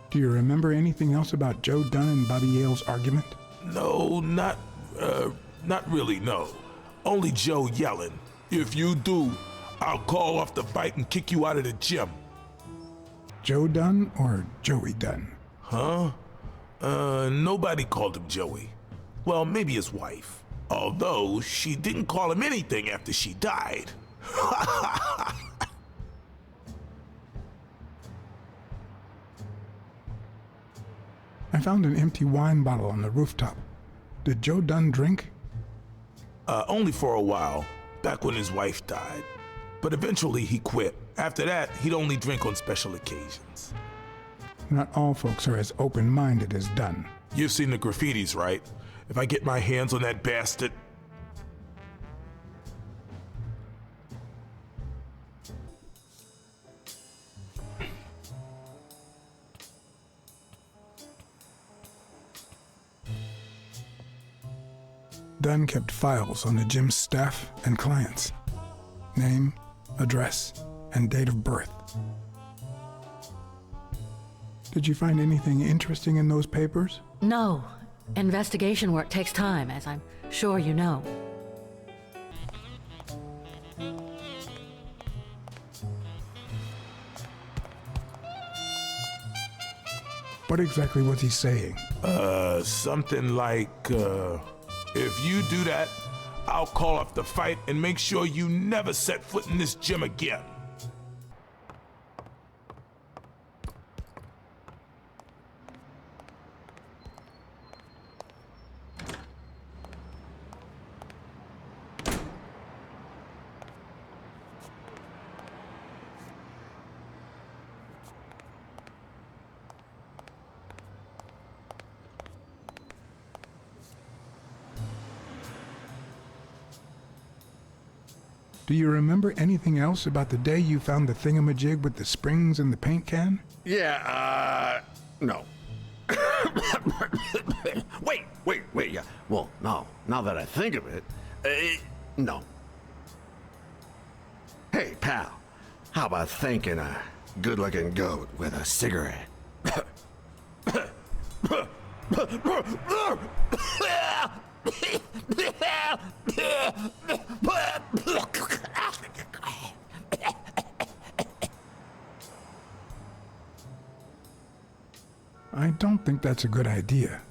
Do you remember anything else about Joe Dunn and Bobby Yale's argument? No, not really, no. Only Joe yelling. If you do, I'll call off the fight and kick you out of the gym. Joe Dunn or Joey Dunn? Huh? Nobody called him Joey. Well, maybe his wife. Although, she didn't call him anything after she died. I found an empty wine bottle on the rooftop. Did Joe Dunn drink? Only for a while, back when his wife died. But eventually he quit. After that, he'd only drink on special occasions. Not all folks are as open-minded as Dunn. You've seen the graffitis, right? If I get my hands on that bastard... Dunn kept files on the gym's staff and clients. Name, address, and date of birth. Did you find anything interesting in those papers? No. Investigation work takes time, as I'm sure you know. What exactly was he saying? Something like, if you do that, I'll call off the fight and make sure you never set foot in this gym again. Do you remember anything else about the day you found the thingamajig with the springs and the paint can? Yeah, no. Wait, yeah. Well, no, now that I think of it, no. Hey, pal, how about thanking a good-looking goat with a cigarette? I don't think that's a good idea.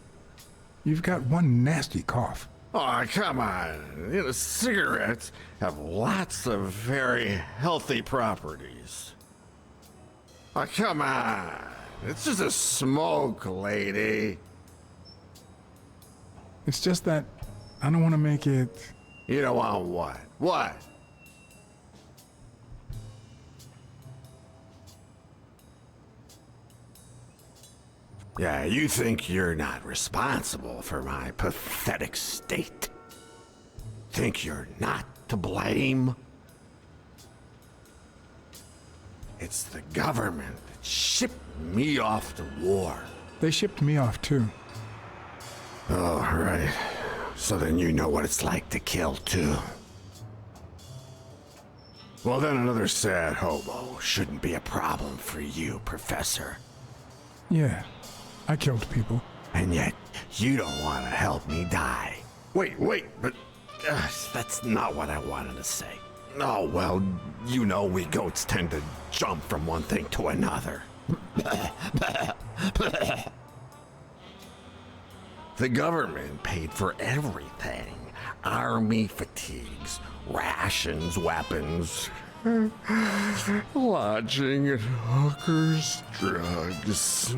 You've got one nasty cough. Oh, come on. You know, cigarettes have lots of very healthy properties. Oh, come on. It's just a smoke, lady. It's just that I don't want to make it... You don't want what? What? Yeah, you think you're not responsible for my pathetic state? Think you're not to blame? It's the government that shipped me off to war. They shipped me off too. Oh, right. So then you know what it's like to kill too. Well, then another sad hobo shouldn't be a problem for you, Professor. Yeah, I killed people. And yet, you don't want to help me die. Wait, but that's not what I wanted to say. Oh, well, you know we goats tend to jump from one thing to another. The government paid for everything. Army fatigues, rations, weapons, lodging at hookers, drugs.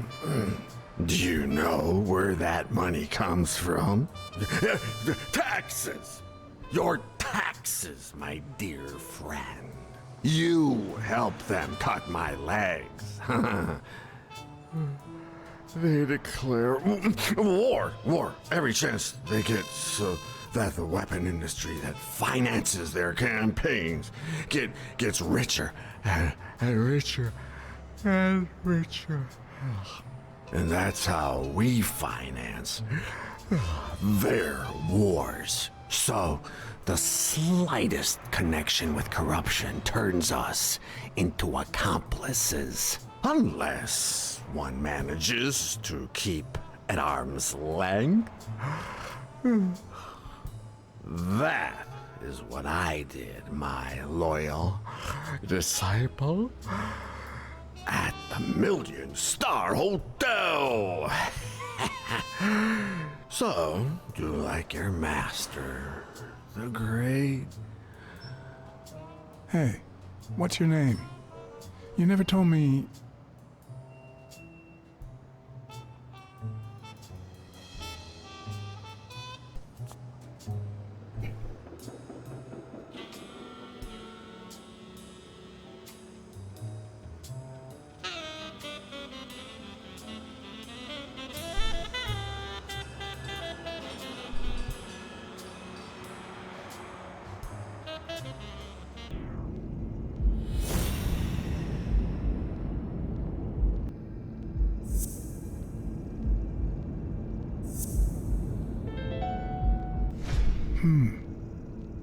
Do you know where that money comes from? Taxes! Your taxes, my dear friend. You help them cut my legs. They declare war every chance they get, so that the weapon industry that finances their campaigns gets richer and richer and richer. And that's how we finance their wars. So the slightest connection with corruption turns us into accomplices. Unless one manages to keep at arm's length. That is what I did, my loyal disciple, at the Million-Star Hotel. So, do like your master, the great. Hey, what's your name? You never told me.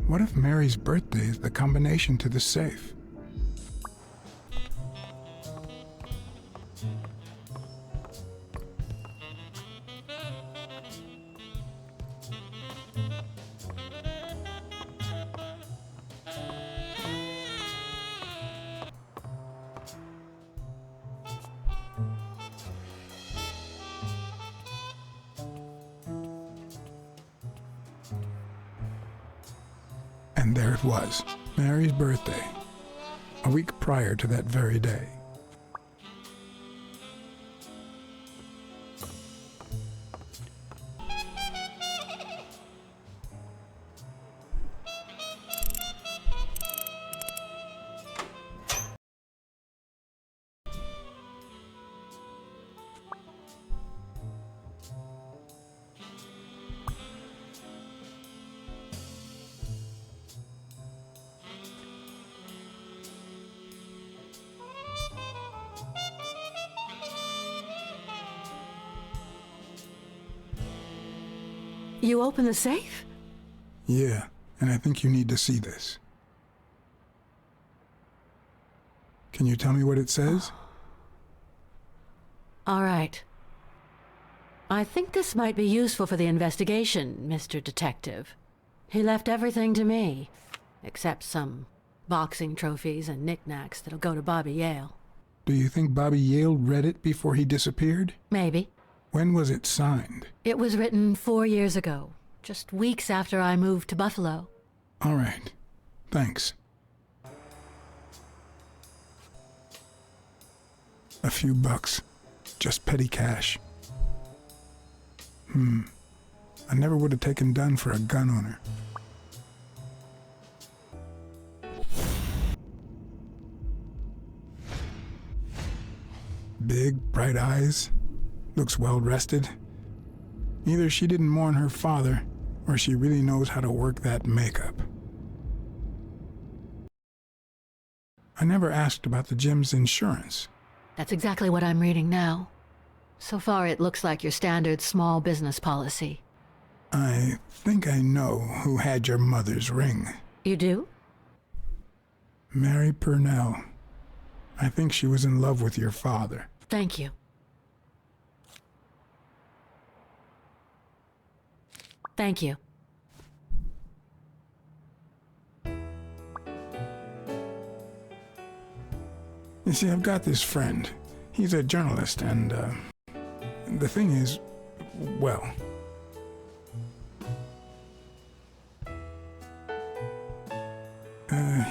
What if Mary's birthday is the combination to the safe? And there it was, Mary's birthday, a week prior to that very day. You open the safe? Yeah, and I think you need to see this. Can you tell me what it says? All right. I think this might be useful for the investigation, Mr. Detective. He left everything to me, except some boxing trophies and knickknacks that'll go to Bobby Yale. Do you think Bobby Yale read it before he disappeared? Maybe. When was it signed? It was written 4 years ago, just weeks after I moved to Buffalo. All right. Thanks. A few bucks. Just petty cash. I never would have taken Dunn for a gun owner. Big, bright eyes. Looks well rested. Either she didn't mourn her father, or she really knows how to work that makeup. I never asked about the gym's insurance. That's exactly what I'm reading now. So far, it looks like your standard small business policy. I think I know who had your mother's ring. You do? Mary Purnell. I think she was in love with your father. Thank you. Thank you. You see, I've got this friend. He's a journalist, and, the thing is, well...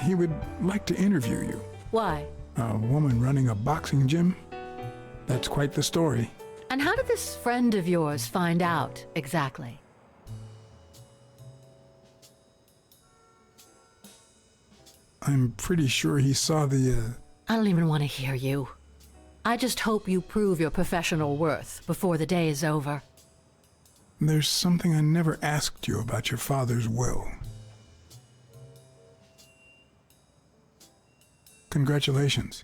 he would like to interview you. Why? A woman running a boxing gym? That's quite the story. And how did this friend of yours find out, exactly? I'm pretty sure he saw the, I don't even want to hear you. I just hope you prove your professional worth before the day is over. There's something I never asked you about your father's will. Congratulations.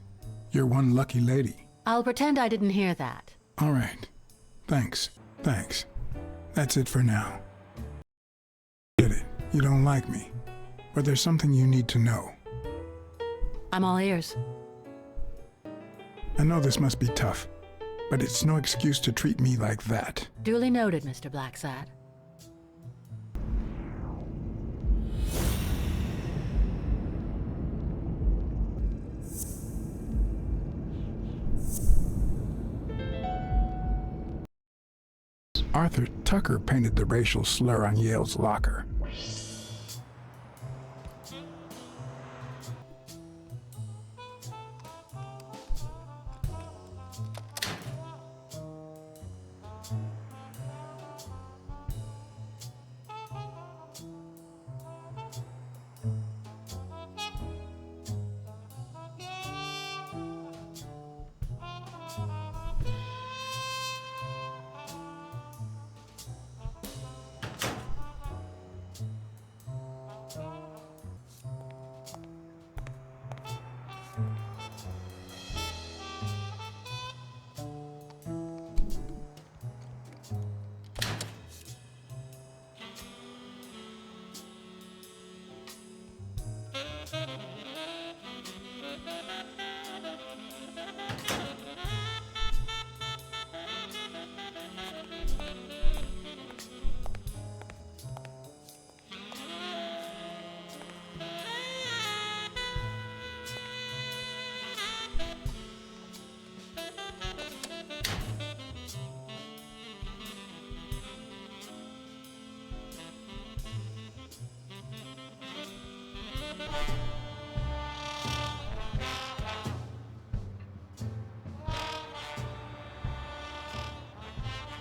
You're one lucky lady. I'll pretend I didn't hear that. All right. Thanks. Thanks. That's it for now. Get it. You don't like me. But there's something you need to know. I'm all ears. I know this must be tough, but it's no excuse to treat me like that. Duly noted, Mr. Blacksad. Arthur Tucker painted the racial slur on Yale's locker.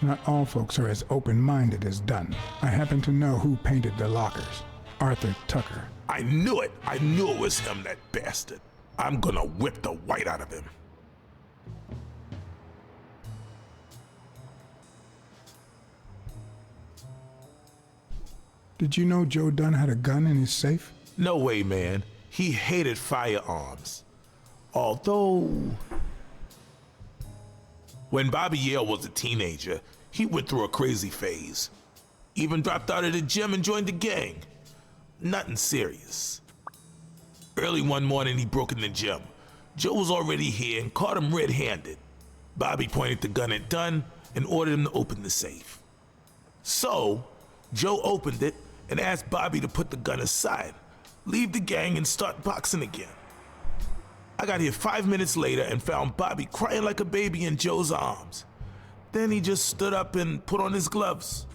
Not all folks are as open-minded as Dunn. I happen to know who painted the lockers. Arthur Tucker. I knew it. I knew it was him, that bastard. I'm gonna whip the white out of him. Did you know Joe Dunn had a gun in his safe? No way, man. He hated firearms. Although, when Bobby Yale was a teenager, he went through a crazy phase. Even dropped out of the gym and joined the gang. Nothing serious. Early one morning, he broke in the gym. Joe was already here and caught him red-handed. Bobby pointed the gun at Dunn and ordered him to open the safe. So, Joe opened it and asked Bobby to put the gun aside, leave the gang and start boxing again. I got here 5 minutes later and found Bobby crying like a baby in Joe's arms. Then he just stood up and put on his gloves.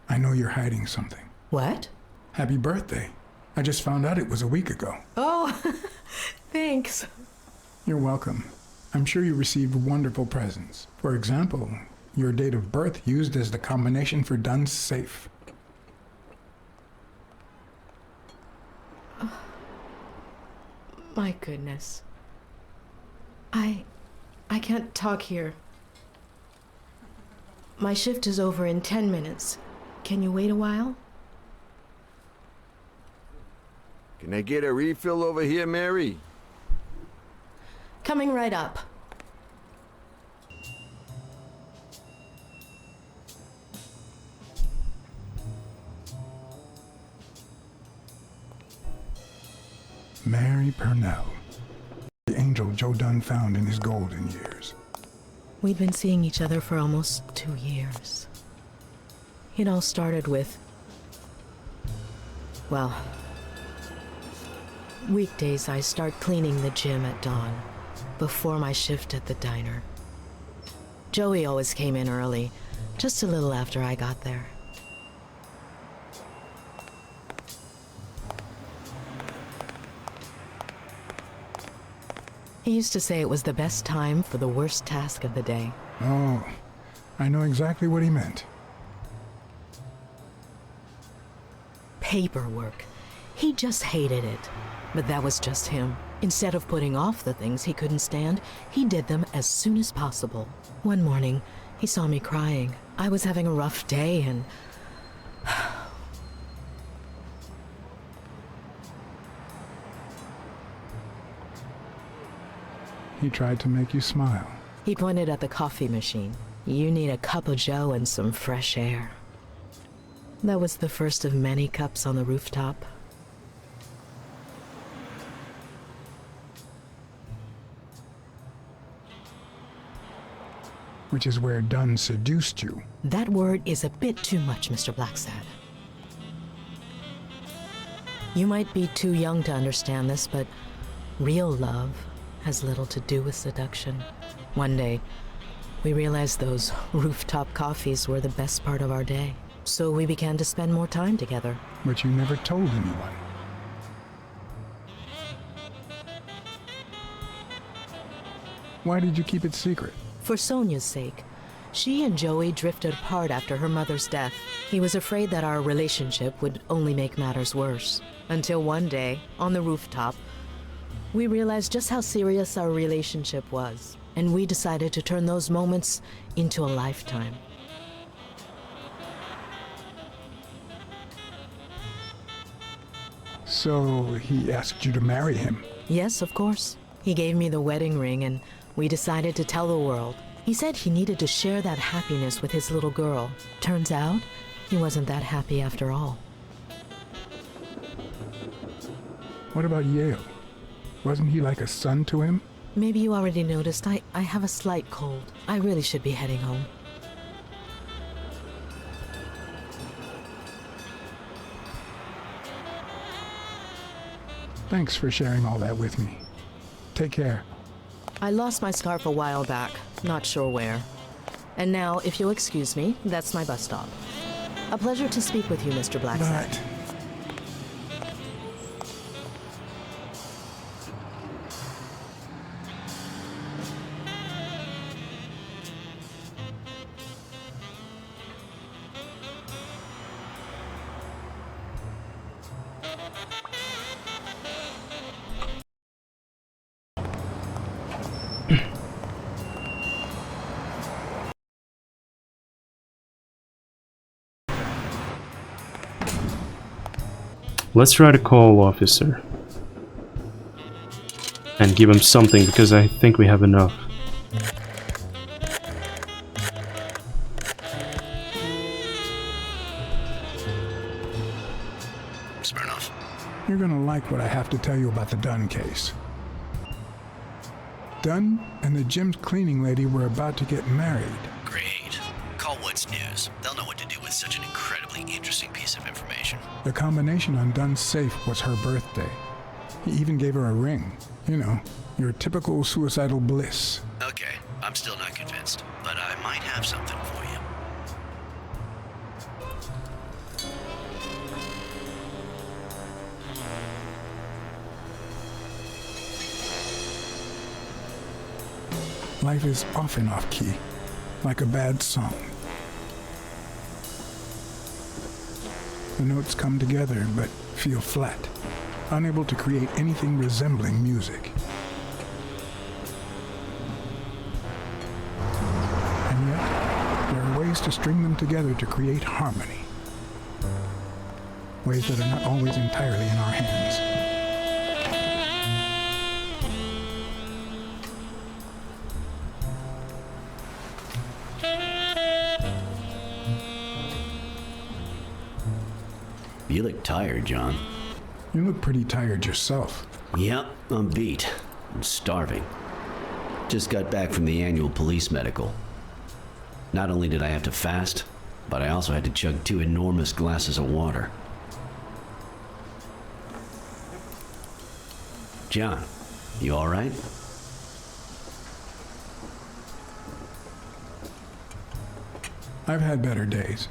I know you're hiding something. What? Happy birthday. I just found out it was a week ago. Oh, thanks. You're welcome. I'm sure you received wonderful presents. For example, your date of birth used as the combination for Dunn's safe. My goodness. I can't talk here. My shift is over in 10 minutes. Can you wait a while? Can I get a refill over here, Mary? Coming right up. Mary Purnell. The angel Joe Dunn found in his golden years. We'd been seeing each other for almost 2 years. It all started with... well... weekdays I start cleaning the gym at dawn, before my shift at the diner. Joey always came in early, just a little after I got there. He used to say it was the best time for the worst task of the day. Oh, I know exactly what he meant. Paperwork. He just hated it. But that was just him. Instead of putting off the things he couldn't stand, he did them as soon as possible. One morning, he saw me crying. I was having a rough day and... He tried to make you smile. he pointed at the coffee machine. You need a cup of joe and some fresh air. That was the first of many cups on the rooftop. Which is where Dunn seduced you. That word is a bit too much, Mr. Blacksad. You might be too young to understand this, but real love has little to do with seduction. One day, we realized those rooftop coffees were the best part of our day. So we began to spend more time together. But you never told anyone. Why did you keep it secret? For Sonia's sake. She and Joey drifted apart after her mother's death. He was afraid that our relationship would only make matters worse. Until one day, on the rooftop, we realized just how serious our relationship was. And we decided to turn those moments into a lifetime. So he asked you to marry him? Yes, of course. He gave me the wedding ring and we decided to tell the world. He said he needed to share that happiness with his little girl. Turns out, he wasn't that happy after all. What about Yale? Wasn't he like a son to him? Maybe you already noticed, I have a slight cold. I really should be heading home. Thanks for sharing all that with me. Take care. I lost my scarf a while back, not sure where. And now, if you'll excuse me, that's my bus stop. A pleasure to speak with you, Mr. Blacksad. But... Let's try to call officer and give him something because I think we have enough. Smirnoff. You're gonna like what I have to tell you about the Dunn case. Dunn and the gym's cleaning lady were about to get married. Great. Call What's News. They'll know what to do with such an incredibly interesting piece of information. The combination on Dunn's safe was her birthday. He even gave her a ring. You know, your typical suicidal bliss. Okay, I'm still not convinced, but I might have something for you. Life is off and off key, like a bad song. The notes come together but feel flat, unable to create anything resembling music. And yet, there are ways to string them together to create harmony. Ways that are not always entirely in our hands. You look tired, John. You look pretty tired yourself. Yep, I'm beat. I'm starving. Just got back from the annual police medical. Not only did I have to fast, but I also had to chug 2 enormous glasses of water. John, you alright? I've had better days,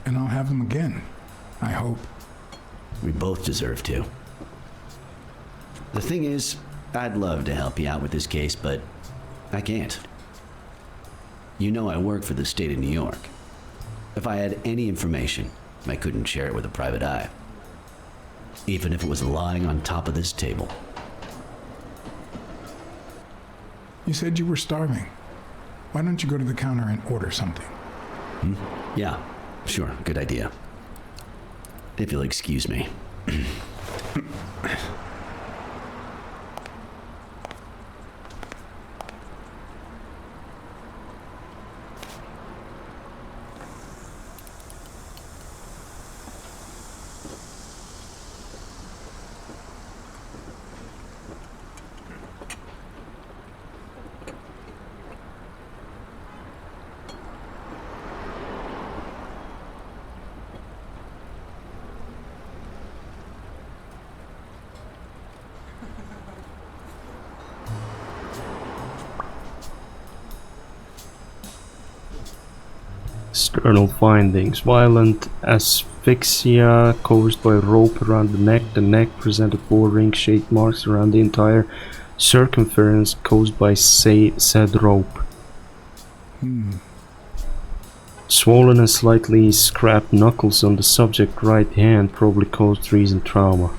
and I'll have them again, I hope. We both deserve to. The thing is, I'd love to help you out with this case, but I can't. You know I work for the state of New York. If I had any information, I couldn't share it with a private eye. Even if it was lying on top of this table. You said you were starving. Why don't you go to the counter and order something? Yeah, sure, good idea. If you'll excuse me. External findings. Violent asphyxia caused by rope around the neck. The neck presented 4 ring-shaped marks around the entire circumference caused by said rope. Swollen and slightly scrapped knuckles on the subject's right hand probably caused recent trauma.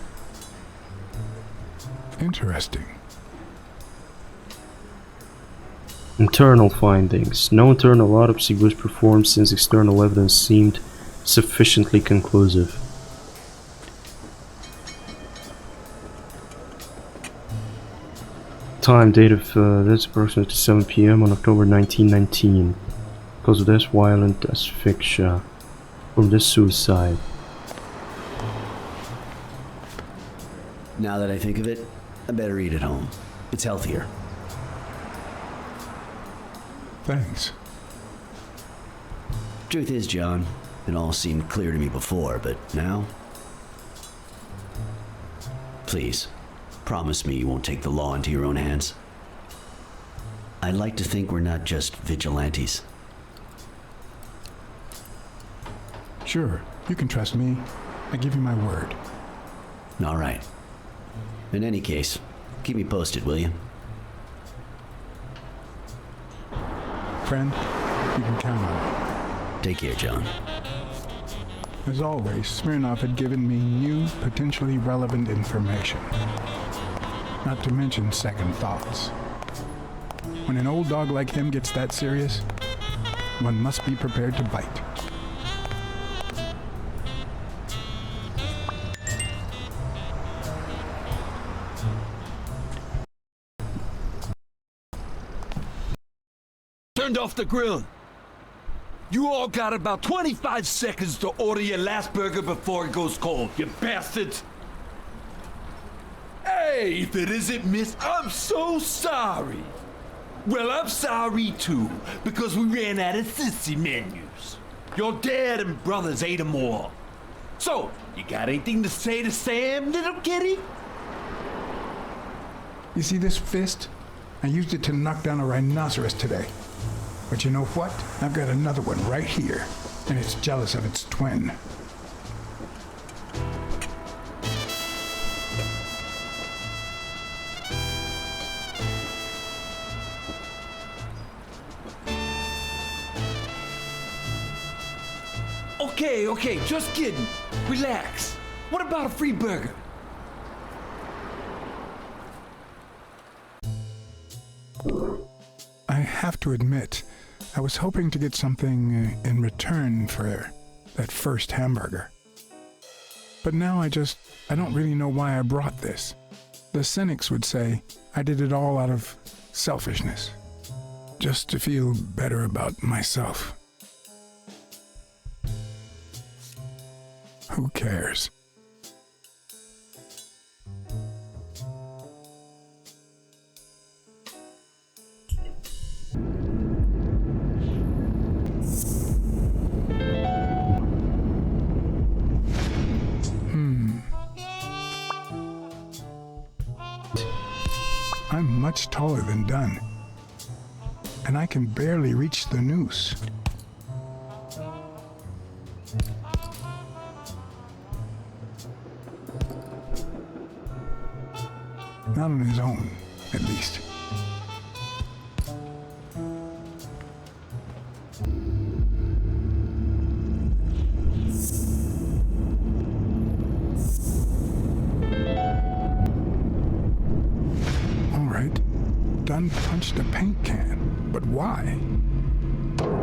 Interesting. Internal findings. No internal autopsy was performed since external evidence seemed sufficiently conclusive. Time, date of death approximately 7 p.m. on October 1919. Cause of death, violent asphyxia. From this, suicide. Now that I think of it, I better eat at home. It's healthier. Thanks. Truth is, John, it all seemed clear to me before, but now... Please, promise me you won't take the law into your own hands. I'd like to think we're not just vigilantes. Sure, you can trust me. I give you my word. All right. In any case, keep me posted, will you? Friend, you can count on Take care, John. me. As always, Smirnov had given me new, potentially relevant information. Not to mention second thoughts. When an old dog like him gets that serious, one must be prepared to bite. Turned off the grill. You all got about 25 seconds to order your last burger before it goes cold, you bastards! Hey, if it isn't Miss, I'm so sorry. Well, I'm sorry too, because we ran out of sissy menus. Your dad and brothers ate them all. So, you got anything to say to Sam, little kitty? You see this fist? I used it to knock down a rhinoceros today. But you know what? I've got another one right here, and it's jealous of its twin. Okay, just kidding. Relax. What about a free burger? I have to admit, I was hoping to get something in return for that first hamburger. But now I don't really know why I brought this. The cynics would say I did it all out of selfishness, just to feel better about myself. Who cares? I'm much taller than Dunn, and I can barely reach the noose. Not on his own, at least. All right, Dunn punched a paint can, but why?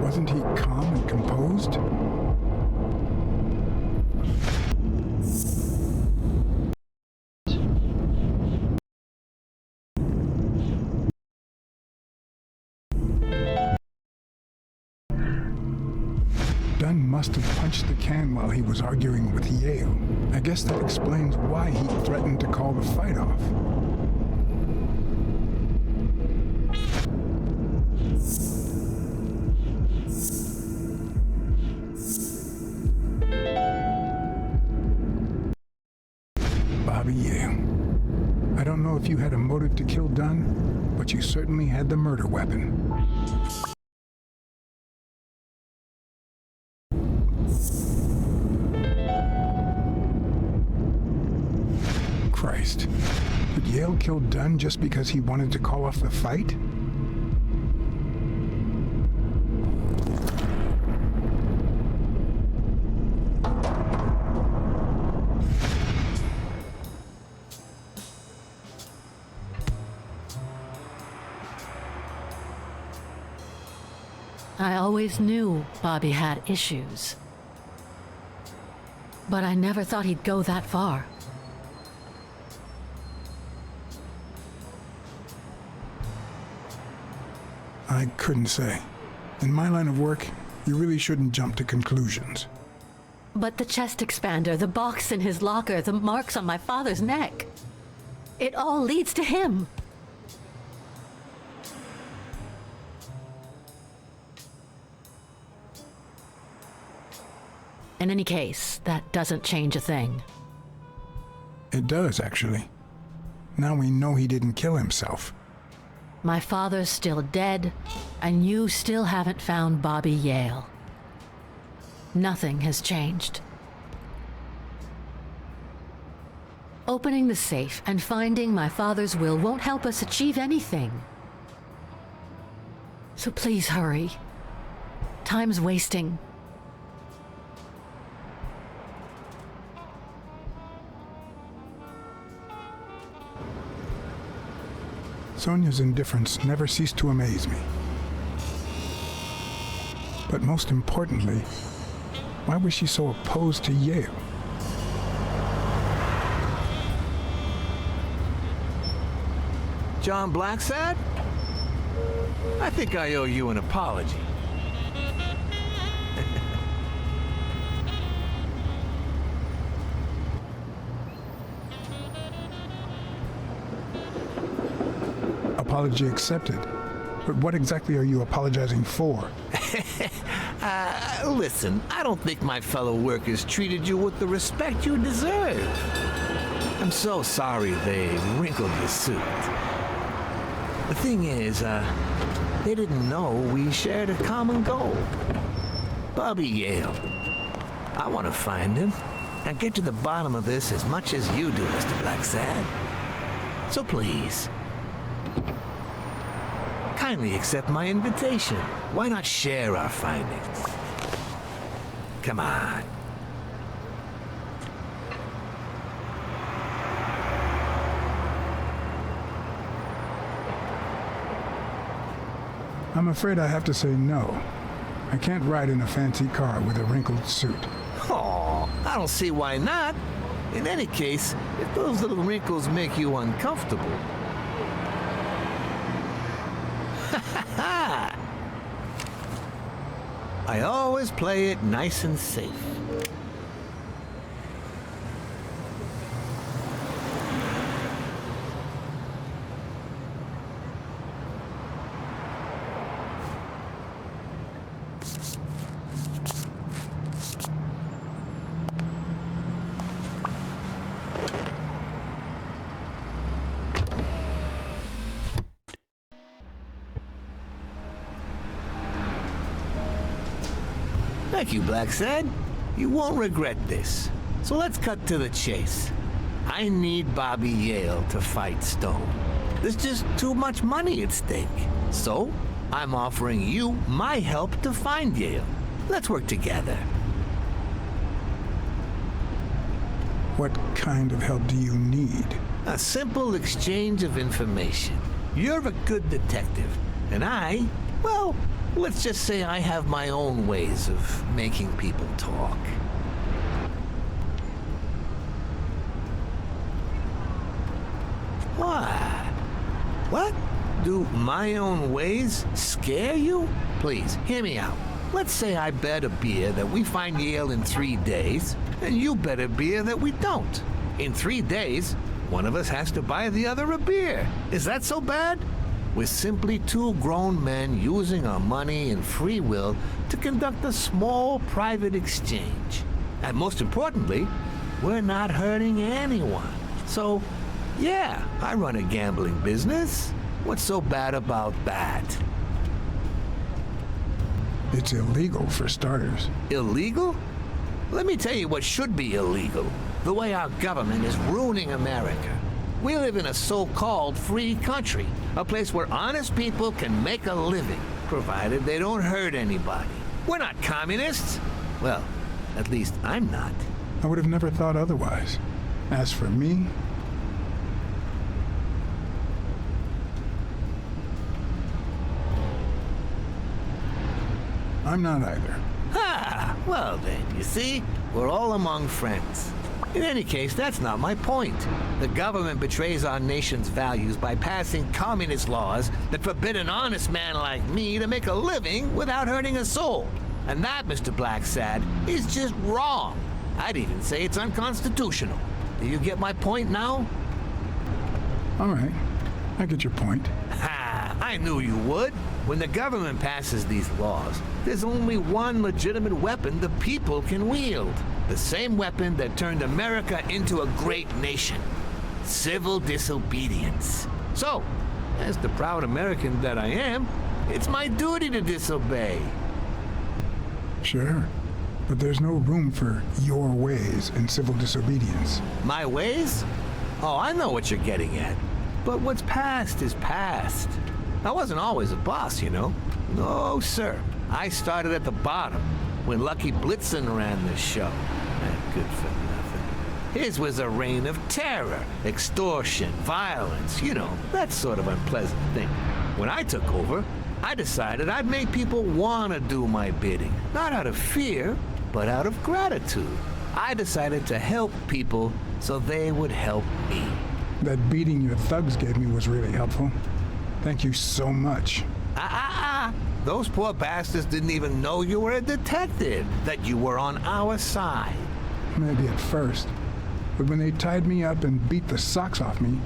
Wasn't he calm and composed? Dunn must have punched the can while he was arguing with Yale. I guess that explains why he threatened to call the fight off. Bobby Yale. I don't know if you had a motive to kill Dunn, but you certainly had the murder weapon. Christ. Did Yale kill Dunn just because he wanted to call off the fight? I always knew Bobby had issues. But I never thought he'd go that far. I couldn't say. In my line of work, you really shouldn't jump to conclusions. But the chest expander, the box in his locker, the marks on my father's neck. It all leads to him. In any case, that doesn't change a thing. It does, actually. Now we know he didn't kill himself. My father's still dead, and you still haven't found Bobby Yale. Nothing has changed. Opening the safe and finding my father's will won't help us achieve anything. So please hurry. Time's wasting. Sonia's indifference never ceased to amaze me. But most importantly, why was she so opposed to Yale? John Blacksad? I think I owe you an apology. Apology accepted. But what exactly are you apologizing for? Listen, I don't think my fellow workers treated you with the respect you deserve. I'm so sorry they wrinkled your suit. The thing is, they didn't know we shared a common goal. Bobby Yale. I want to find him and get to the bottom of this as much as you do, Mr. Blacksad. So please, kindly accept my invitation. Why not share our findings? Come on. I'm afraid I have to say no. I can't ride in a fancy car with a wrinkled suit. Oh, I don't see why not. In any case, if those little wrinkles make you uncomfortable. I always play it nice and safe. Thank you, Blacksad. You won't regret this. So let's cut to the chase. I need Bobby Yale to fight Stone. There's just too much money at stake. So, I'm offering you my help to find Yale. Let's work together. What kind of help do you need? A simple exchange of information. You're a good detective, and I, well, let's just say I have my own ways of making people talk. What? Do my own ways scare you? Please, hear me out. Let's say I bet a beer that we find Yale in 3 days, and you bet a beer that we don't. In 3 days, one of us has to buy the other a beer. Is that so bad? We're simply two grown men using our money and free will to conduct a small private exchange. And most importantly, we're not hurting anyone. So, yeah, I run a gambling business. What's so bad about that? It's illegal for starters. Illegal? Let me tell you what should be illegal. The way our government is ruining America. We live in a so-called free country, a place where honest people can make a living, provided they don't hurt anybody. We're not communists. Well, at least I'm not. I would have never thought otherwise. As for me, I'm not either. Ah, well then, you see, we're all among friends. In any case, that's not my point. The government betrays our nation's values by passing communist laws that forbid an honest man like me to make a living without hurting a soul. And that, Mr. Blacksad, is just wrong. I'd even say it's unconstitutional. Do you get my point now? All right, I get your point. Ha! I knew you would. When the government passes these laws, there's only one legitimate weapon the people can wield. The same weapon that turned America into a great nation. Civil disobedience. So, as the proud American that I am, it's my duty to disobey. Sure, but there's no room for your ways in civil disobedience. My ways? Oh, I know what you're getting at. But what's past is past. I wasn't always a boss, you know. No, sir. I started at the bottom, when Lucky Blitzen ran this show. Good for nothing. His was a reign of terror, extortion, violence, you know, that sort of unpleasant thing. When I took over, I decided I'd make people want to do my bidding. Not out of fear, but out of gratitude. I decided to help people so they would help me. That beating your thugs gave me was really helpful. Thank you so much. Those poor bastards didn't even know you were a detective, that you were on our side. Maybe at first, but when they tied me up and beat the socks off me,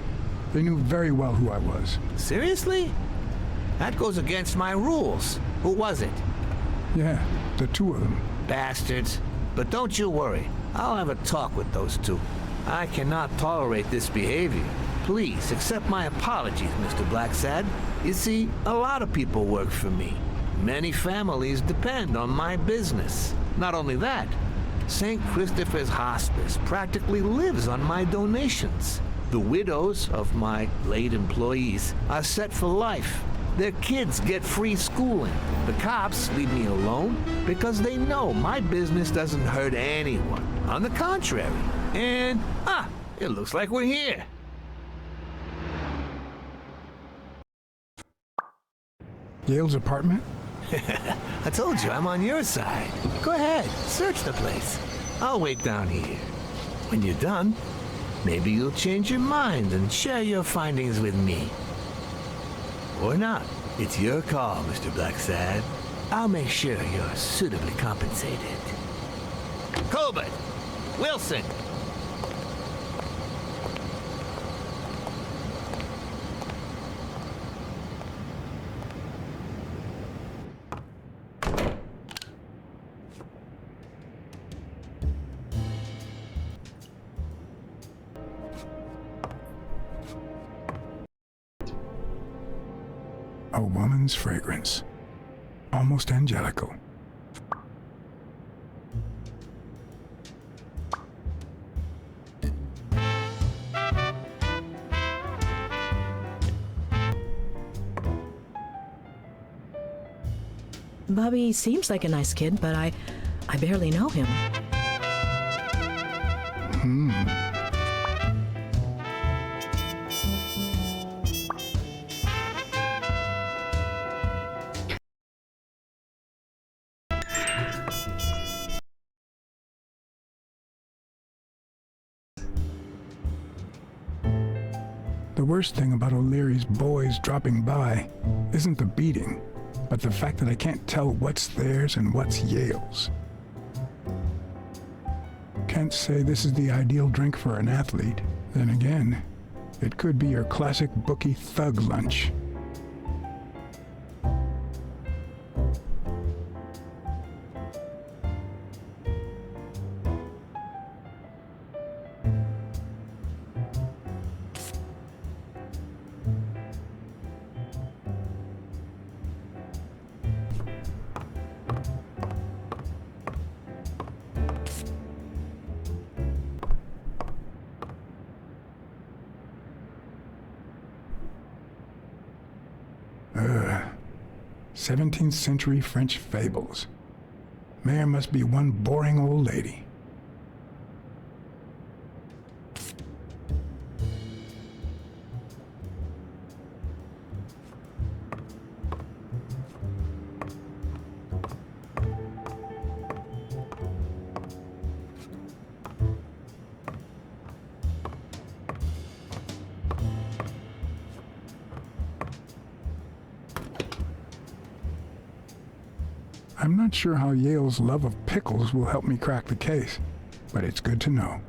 they knew very well who I was. Seriously? That goes against my rules. Who was it? Yeah, the two of them. Bastards. But don't you worry. I'll have a talk with those two. I cannot tolerate this behavior. Please accept my apologies, Mr. Blacksad. You see, a lot of people work for me. Many families depend on my business. Not only that, St. Christopher's Hospice practically lives on my donations. The widows of my late employees are set for life. Their kids get free schooling. The cops leave me alone because they know my business doesn't hurt anyone. On the contrary. And, it looks like we're here. Yale's apartment? I told you, I'm on your side. Go ahead, search the place. I'll wait down here. When you're done, maybe you'll change your mind and share your findings with me. Or not. It's your call, Mr. Blacksad. I'll make sure you're suitably compensated. Colbert! Wilson! A woman's fragrance. Almost angelical. Bobby seems like a nice kid, but I barely know him. The worst thing about O'Leary's boys dropping by isn't the beating, but the fact that I can't tell what's theirs and what's Yale's. Can't say this is the ideal drink for an athlete. Then again, it could be your classic bookie thug lunch. Ugh. 17th century French fables. Mayor must be one boring old lady. I'm not sure how Yale's love of pickles will help me crack the case, but it's good to know.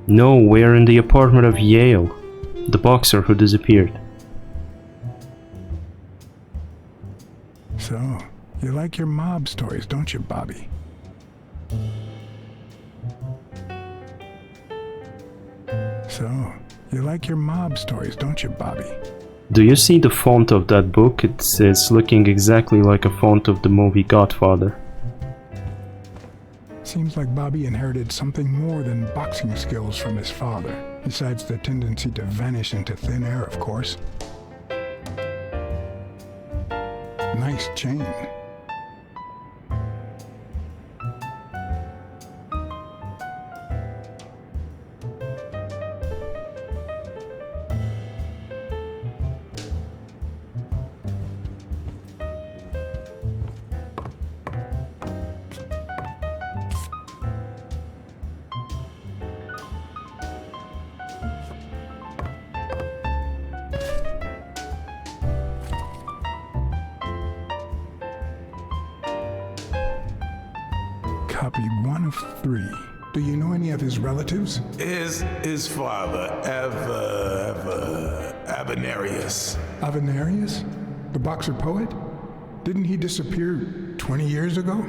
No, we're in the apartment of Yale, the boxer who disappeared. So, you like your mob stories, don't you, Bobby? So, you like your mob stories, don't you, Bobby? Do you see the font of that book? It's looking exactly like a font of the movie Godfather. Seems like Bobby inherited something more than boxing skills from his father, besides the tendency to vanish into thin air, of course. Nice chain. Copy 1 of 3. Do you know any of his relatives? His father, Avenarius. Avenarius? The boxer poet? Didn't he disappear 20 years ago?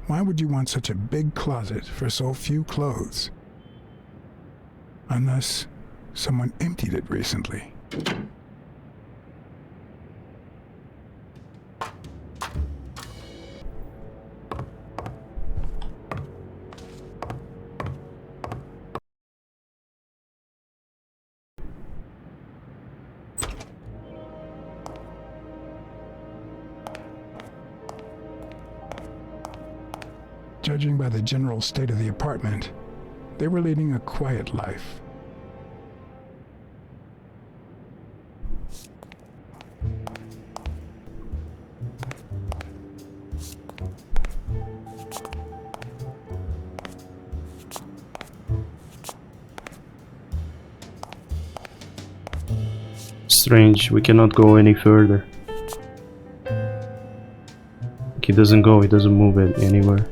Why would you want such a big closet for so few clothes? Unless someone emptied it recently. Judging by the general state of the apartment, they were leading a quiet life. Strange, we cannot go any further. He doesn't go, he doesn't move it anywhere.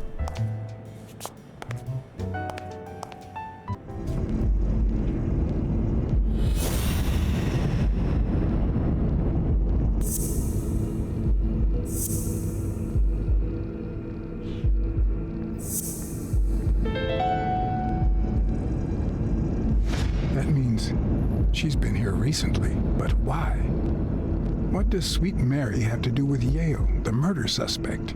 That means she's been here recently, but why? What does Sweet Mary have to do with Yale, the murder suspect?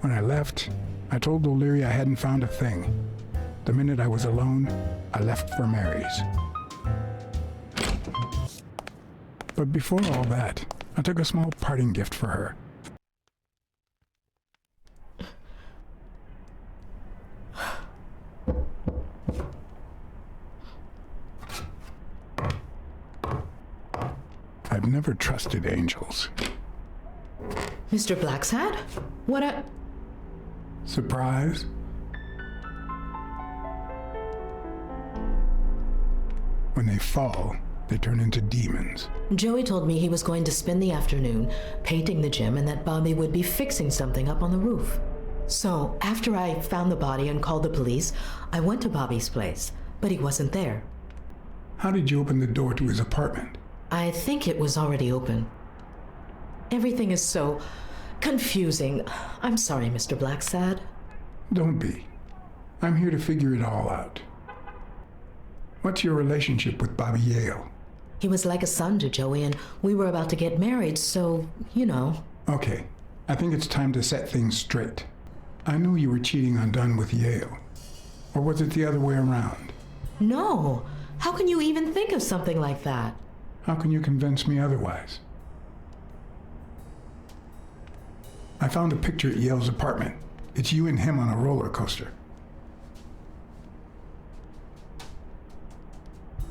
When I left, I told O'Leary I hadn't found a thing. The minute I was alone, I left for Mary's. But before all that, I took a small parting gift for her. I've never trusted angels. Mr. Blacksad? What a... Surprise? When they fall, they turn into demons. Joey told me he was going to spend the afternoon painting the gym and that Bobby would be fixing something up on the roof. So, after I found the body and called the police, I went to Bobby's place, but he wasn't there. How did you open the door to his apartment? I think it was already open. Everything is so confusing. I'm sorry, Mr. Blacksad. Don't be. I'm here to figure it all out. What's your relationship with Bobby Yale? He was like a son to Joey, and we were about to get married, so, you know. Okay, I think it's time to set things straight. I knew you were cheating on Dunn with Yale. Or was it the other way around? No! How can you even think of something like that? How can you convince me otherwise? I found a picture at Yale's apartment. It's you and him on a roller coaster.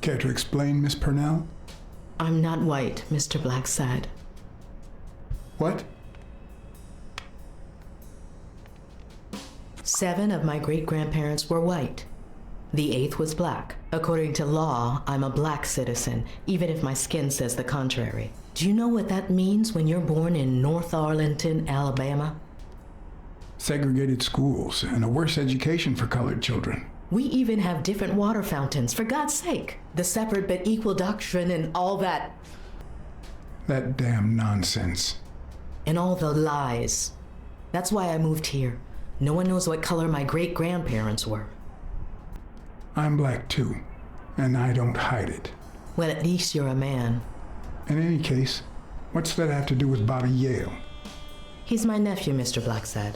Care to explain, Miss Purnell? I'm not white, Mr. Blacksad. What? 7 of my great-grandparents were white. The 8th was black. According to law, I'm a black citizen, even if my skin says the contrary. Do you know what that means when you're born in North Arlington, Alabama? Segregated schools and a worse education for colored children. We even have different water fountains, for God's sake. The separate but equal doctrine and all that. That damn nonsense. And all the lies. That's why I moved here. No one knows what color my great-grandparents were. I'm black too, and I don't hide it. Well, at least you're a man. In any case, what's that have to do with Bobby Yale? He's my nephew, Mr. Blacksad.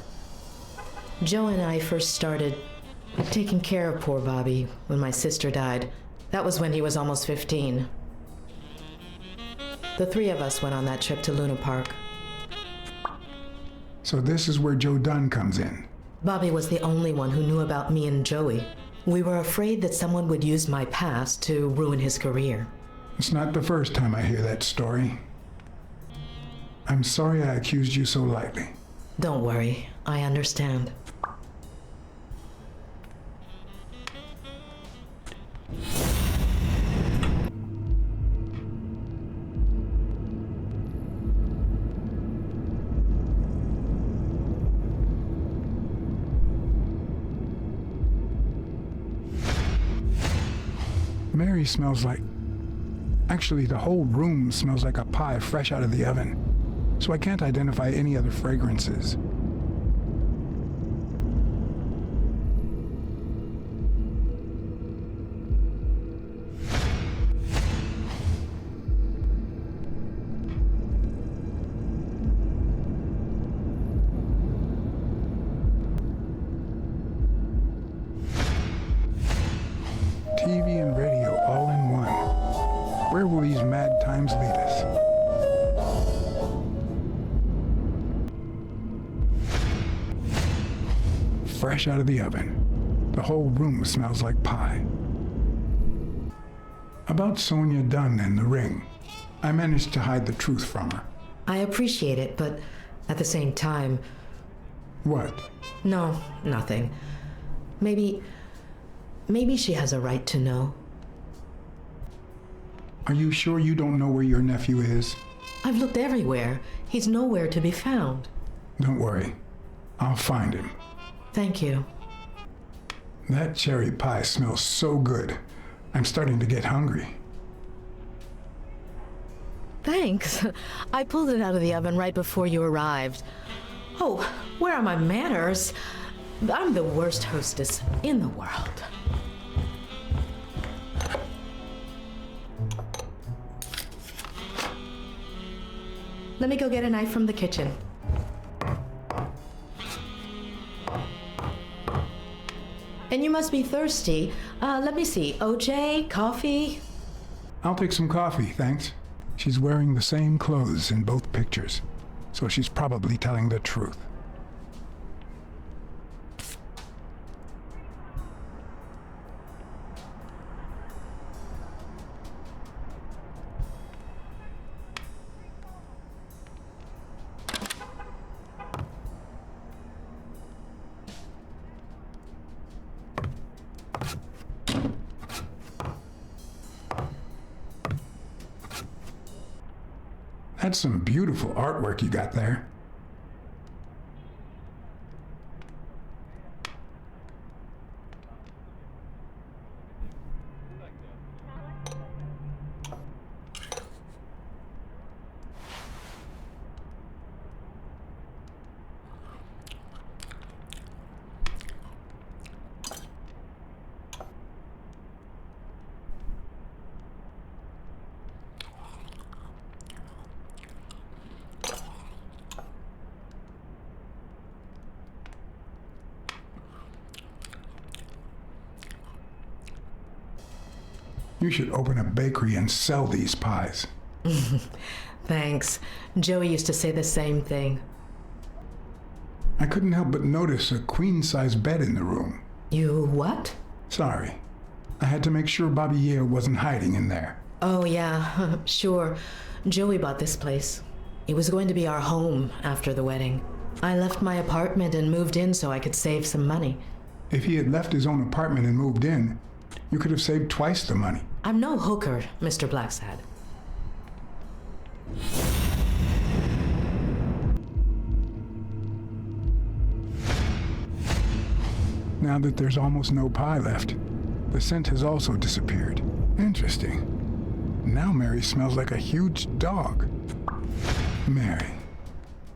Joe and I first started taking care of poor Bobby when my sister died. That was when he was almost 15. The 3 of us went on that trip to Luna Park. So this is where Joe Dunn comes in. Bobby was the only one who knew about me and Joey. We were afraid that someone would use my past to ruin his career. It's not the first time I hear that story. I'm sorry I accused you so lightly. Don't worry, I understand. Mary smells like... Actually, the whole room smells like a pie fresh out of the oven, so I can't identify any other fragrances. TV and radio all in one. Where will these mad times lead us? Fresh out of the oven. The whole room smells like pie. About Sonia Dunn and the ring. I managed to hide the truth from her. I appreciate it, but at the same time... What? No, nothing. Maybe she has a right to know. Are you sure you don't know where your nephew is? I've looked everywhere. He's nowhere to be found. Don't worry. I'll find him. Thank you. That cherry pie smells so good. I'm starting to get hungry. Thanks. I pulled it out of the oven right before you arrived. Oh, where are my manners? I'm the worst hostess in the world. Let me go get a knife from the kitchen. And you must be thirsty. Let me see. OJ, coffee? I'll take some coffee, thanks. She's wearing the same clothes in both pictures, so she's probably telling the truth. That's some beautiful artwork you got there. You should open a bakery and sell these pies. Thanks. Joey used to say the same thing. I couldn't help but notice a queen-size bed in the room. You what? Sorry. I had to make sure Bobby Yale wasn't hiding in there. Oh, yeah, sure. Joey bought this place. It was going to be our home after the wedding. I left my apartment and moved in so I could save some money. If he had left his own apartment and moved in, you could have saved twice the money. I'm no hooker, Mr. Blacksad. Now that there's almost no pie left, the scent has also disappeared. Interesting. Now Mary smells like a huge dog. Mary,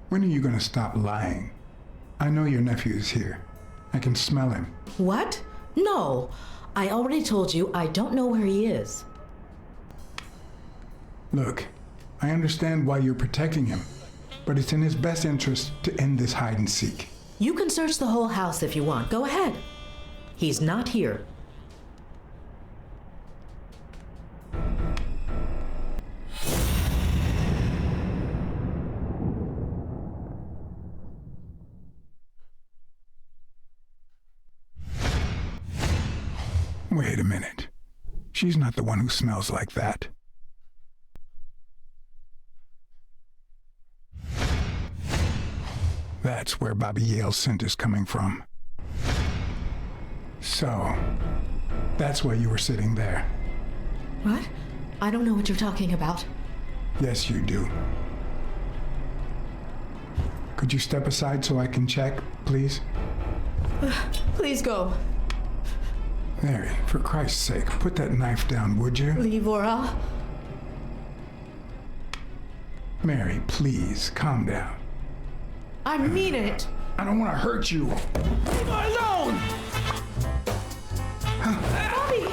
when are you going to stop lying? I know your nephew is here. I can smell him. What? No. I already told you I don't know where he is. Look, I understand why you're protecting him, but it's in his best interest to end this hide and seek. You can search the whole house if you want. Go ahead. He's not here. Wait a minute. She's not the one who smells like that. That's where Bobby Yale's scent is coming from. So, that's why you were sitting there. What? I don't know what you're talking about. Yes, you do. Could you step aside so I can check, please? Please go. Mary, for Christ's sake, put that knife down, would you? Leave or I'll... Mary, please, calm down. I mean it. I don't want to hurt you. Leave her alone! Bobby!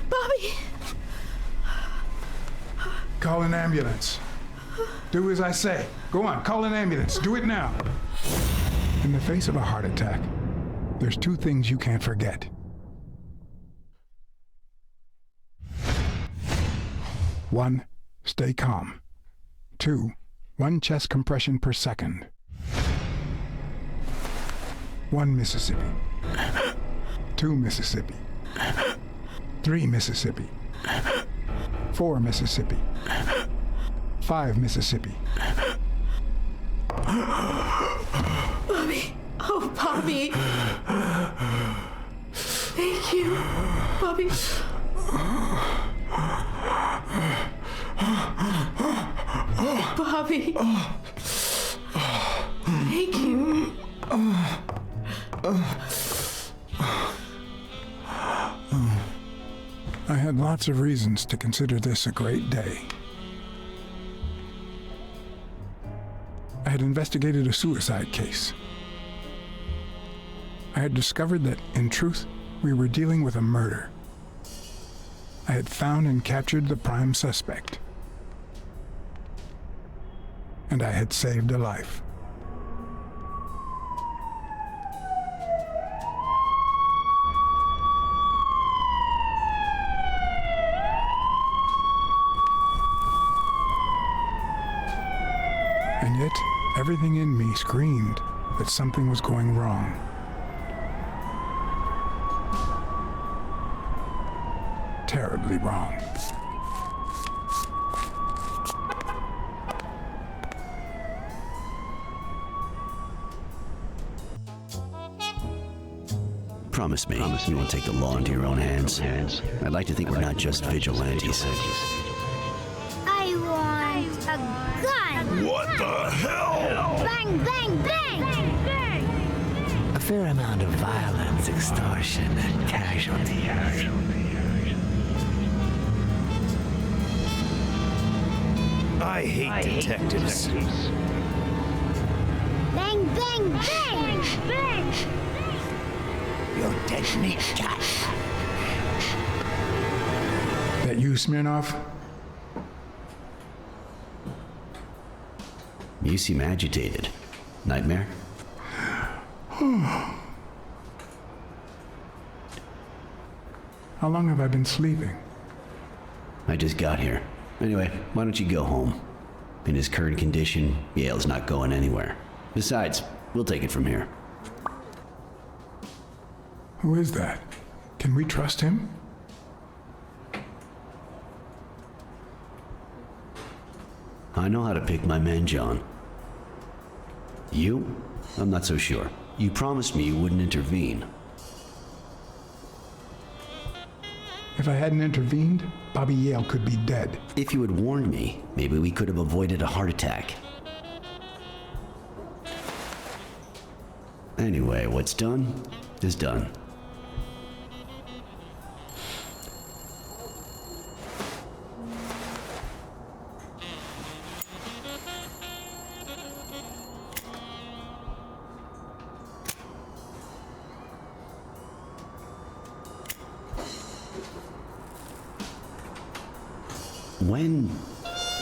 Bobby! Call an ambulance. Do as I say. Go on, call an ambulance. Do it now. In the face of a heart attack, there's two things you can't forget. 1, stay calm. 2, 1 chest compression per second. 1 Mississippi. 2 Mississippi. 3 Mississippi. 4 Mississippi. 5 Mississippi. Bobby! Oh, Bobby! Thank you, Bobby. Bobby! Thank you. I had lots of reasons to consider this a great day. I had investigated a suicide case. I had discovered that, in truth, we were dealing with a murder. I had found and captured the prime suspect. And I had saved a life. And yet, everything in me screamed that something was going wrong. Terribly wrong. Promise me you won't take the law into your own hands. I'd like to think we're not just vigilantes. I want a gun! What the hell? Bang, bang, bang! Bang, bang! A fair amount of violence, extortion, and casualties. I hate detectives. Bang, bang, bang! Bang! You're dead meat, cat. That you, Smirnoff? You seem agitated. Nightmare? How long have I been sleeping? I just got here. Anyway, why don't you go home? In his current condition, Yale's not going anywhere. Besides, we'll take it from here. Who is that? Can we trust him? I know how to pick my men, John. You? I'm not so sure. You promised me you wouldn't intervene. If I hadn't intervened, Bobby Yale could be dead. If you had warned me, maybe we could have avoided a heart attack. Anyway, what's done is done.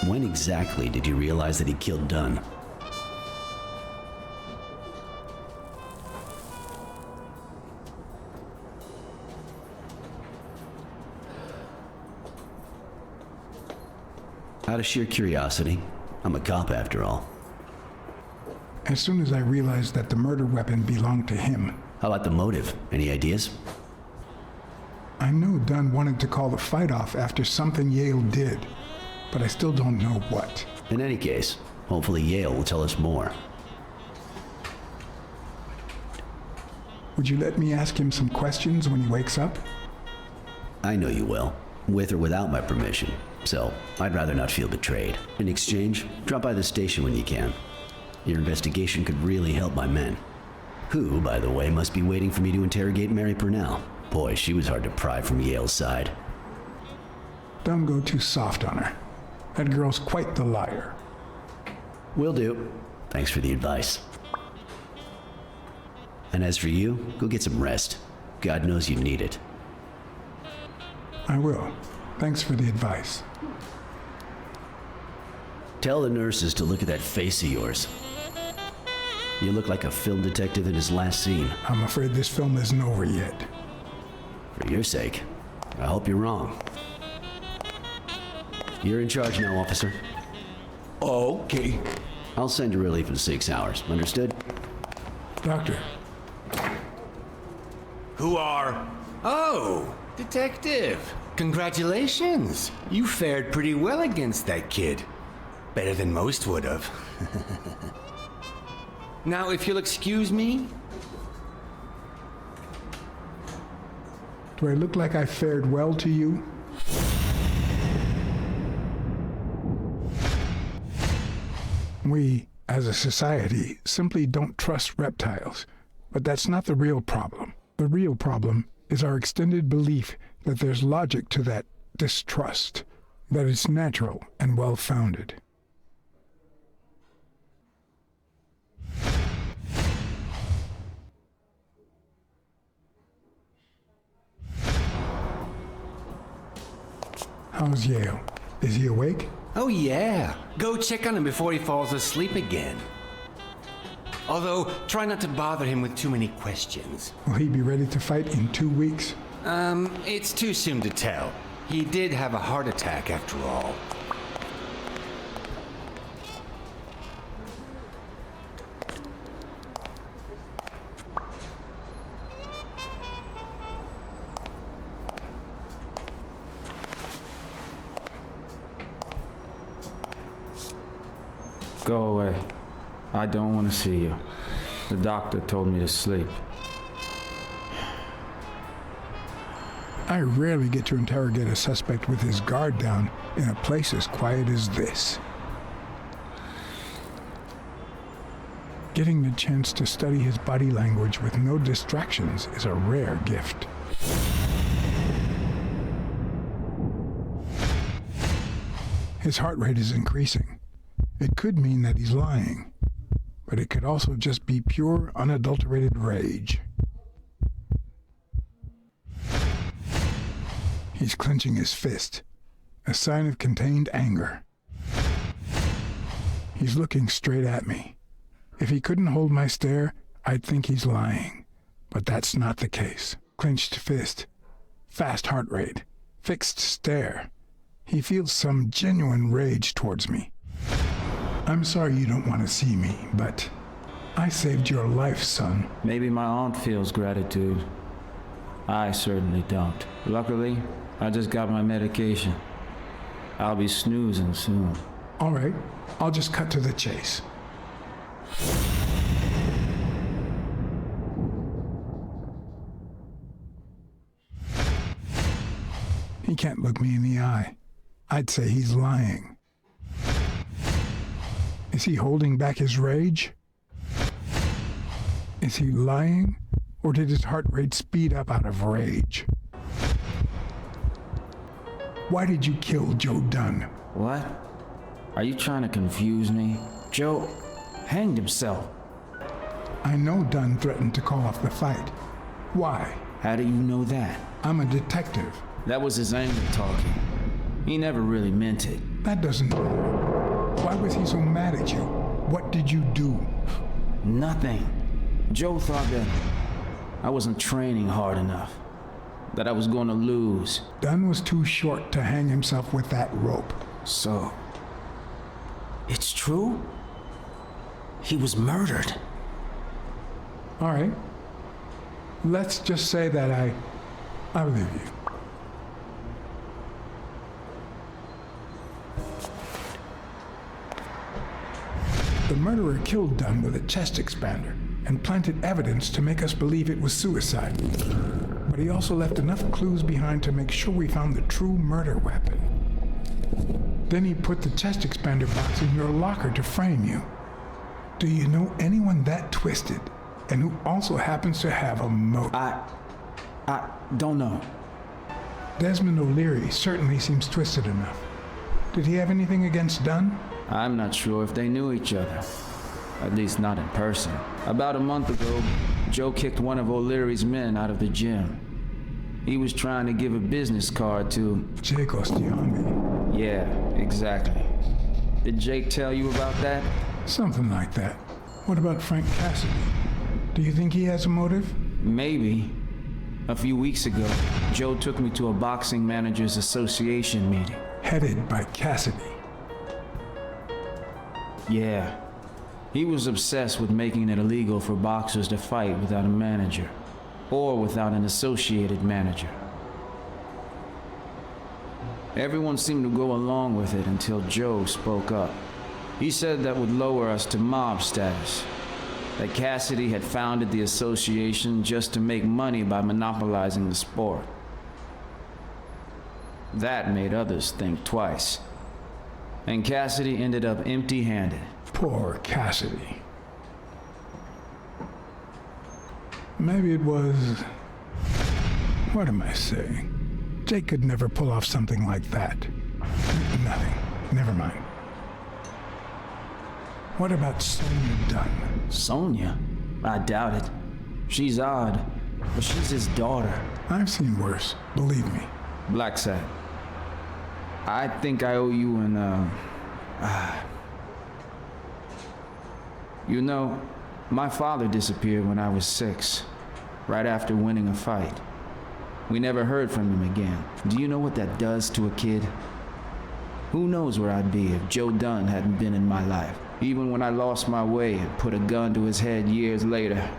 When exactly did you realize that he killed Dunn? Out of sheer curiosity. I'm a cop after all. As soon as I realized that the murder weapon belonged to him. How about the motive? Any ideas? I know Dunn wanted to call the fight off after something Yale did, but I still don't know what. In any case, hopefully Yale will tell us more. Would you let me ask him some questions when he wakes up? I know you will, with or without my permission, so I'd rather not feel betrayed. In exchange, drop by the station when you can. Your investigation could really help my men. Who, by the way, must be waiting for me to interrogate Mary Purnell. Boy, she was hard to pry from Yale's side. Don't go too soft on her. That girl's quite the liar. Will do. Thanks for the advice. And as for you, go get some rest. God knows you need it. I will. Thanks for the advice. Tell the nurses to look at that face of yours. You look like a film detective in his last scene. I'm afraid this film isn't over yet. For your sake, I hope you're wrong. You're in charge now, officer. Okay. I'll send you relief in 6 hours. Understood? Doctor, Who are? Oh, detective. Congratulations. You fared pretty well against that kid. Better than most would have. Now, if you'll excuse me. do I look like I fared well to you? We, as a society, simply don't trust reptiles. But that's not the real problem. The real problem is our extended belief that there's logic to that distrust, that it's natural and well-founded. How's Yale? Is he awake? Oh, yeah. Go check on him before he falls asleep again. Although, try not to bother him with too many questions. Will he be ready to fight in 2 weeks? It's too soon to tell. He did have a heart attack after all. Go away. I don't want to see you. The doctor told me to sleep. I rarely get to interrogate a suspect with his guard down in a place as quiet as this. Getting the chance to study his body language with no distractions is a rare gift. His heart rate is increasing. It could mean that he's lying, but it could also just be pure, unadulterated rage. He's clenching his fist, a sign of contained anger. He's looking straight at me. If he couldn't hold my stare, I'd think he's lying, but that's not the case. Clenched fist, fast heart rate, fixed stare. He feels some genuine rage towards me. I'm sorry you don't want to see me, but I saved your life, son. Maybe my aunt feels gratitude. I certainly don't. Luckily, I just got my medication. I'll be snoozing soon. All right, I'll just cut to the chase. He can't look me in the eye. I'd say he's lying. Is he holding back his rage? Is he lying? Or did his heart rate speed up out of rage? Why did you kill Joe Dunn? What? Are you trying to confuse me? Joe hanged himself. I know Dunn threatened to call off the fight. Why? How do you know that? I'm a detective. That was his anger talking. He never really meant it. That doesn't matter. Why was he so mad at you? What did you do? Nothing. Joe thought that I wasn't training hard enough. That I was going to lose. Dunn was too short to hang himself with that rope. So, it's true? He was murdered. All right. Let's just say that I believe you. The murderer killed Dunn with a chest expander and planted evidence to make us believe it was suicide. But he also left enough clues behind to make sure we found the true murder weapon. Then he put the chest expander box in your locker to frame you. Do you know anyone that twisted and who also happens to have a motive? I don't know. Desmond O'Leary certainly seems twisted enough. Did he have anything against Dunn? I'm not sure if they knew each other. At least not in person. About a month ago, Joe kicked one of O'Leary's men out of the gym. He was trying to give a business card to... Jake Ostiami. Yeah, exactly. Did Jake tell you about that? Something like that. What about Frank Cassidy? Do you think he has a motive? Maybe. A few weeks ago, Joe took me to a Boxing Managers Association meeting. Headed by Cassidy. Yeah. He was obsessed with making it illegal for boxers to fight without a manager, or without an associated manager. Everyone seemed to go along with it until Joe spoke up. He said that would lower us to mob status, that Cassidy had founded the association just to make money by monopolizing the sport. That made others think twice. And Cassidy ended up empty-handed. Poor Cassidy. Maybe it was... What am I saying? Jake could never pull off something like that. Nothing. Never mind. What about Sonia Dunn? Sonia? I doubt it. She's odd, but she's his daughter. I've seen worse, believe me. Blacksad. I think I owe you an, You know, my father disappeared when I was 6, right after winning a fight. We never heard from him again. Do you know what that does to a kid? Who knows where I'd be if Joe Dunn hadn't been in my life? Even when I lost my way and put a gun to his head years later,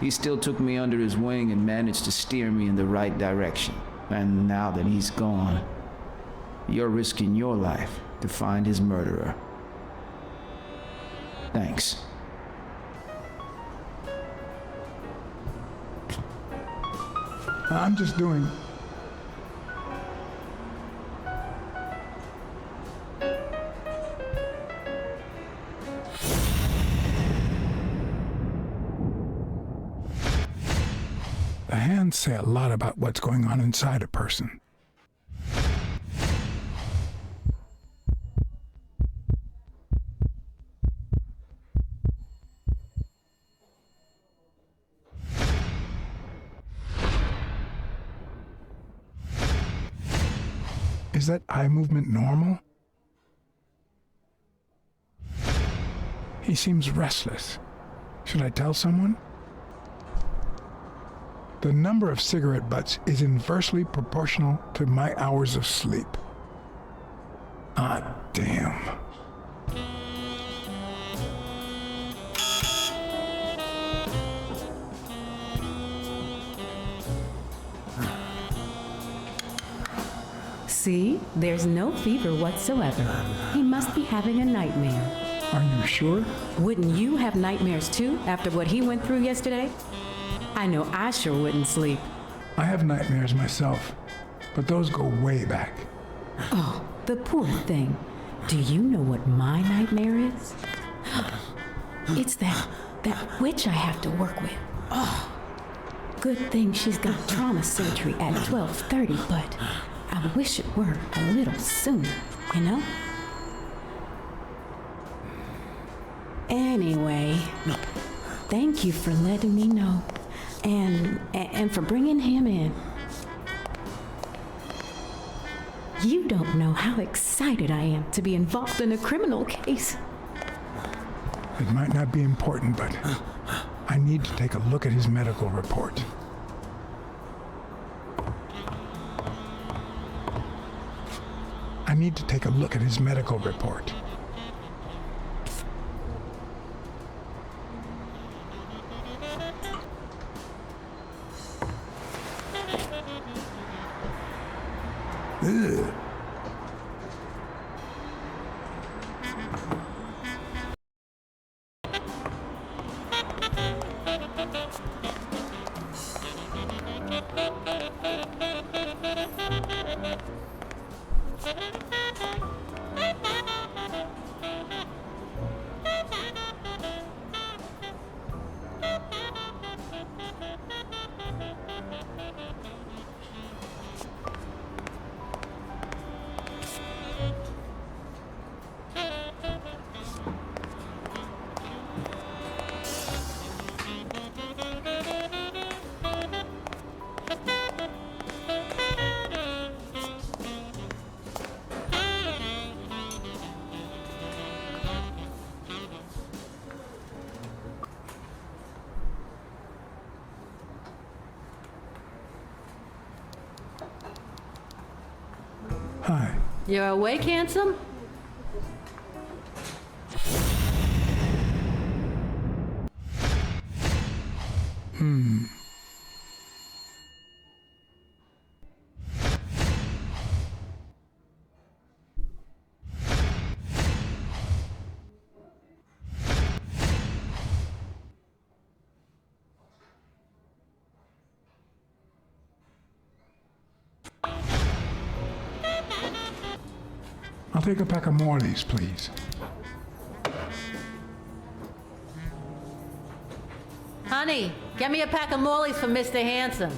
he still took me under his wing and managed to steer me in the right direction. And now that he's gone, you're risking your life to find his murderer. Thanks. I'm just doing... The hands say a lot about what's going on inside a person. Is that eye movement normal? He seems restless. Should I tell someone? The number of cigarette butts is inversely proportional to my hours of sleep. Ah, damn. See? There's no fever whatsoever. He must be having a nightmare. Are you sure? Wouldn't you have nightmares too, after what he went through yesterday? I know I sure wouldn't sleep. I have nightmares myself, but those go way back. Oh, the poor thing. Do you know what my nightmare is? It's that witch I have to work with. Oh, good thing she's got trauma surgery at 12:30, but I wish it were a little sooner, you know? Anyway, thank you for letting me know. And for bringing him in. You don't know how excited I am to be involved in a criminal case. It might not be important, but I need to take a look at his medical report. I need to take a look at his medical report. Ugh. You're awake, handsome? I'll take a pack of Morleys, please. Honey, get me a pack of Morleys for Mr. Handsome.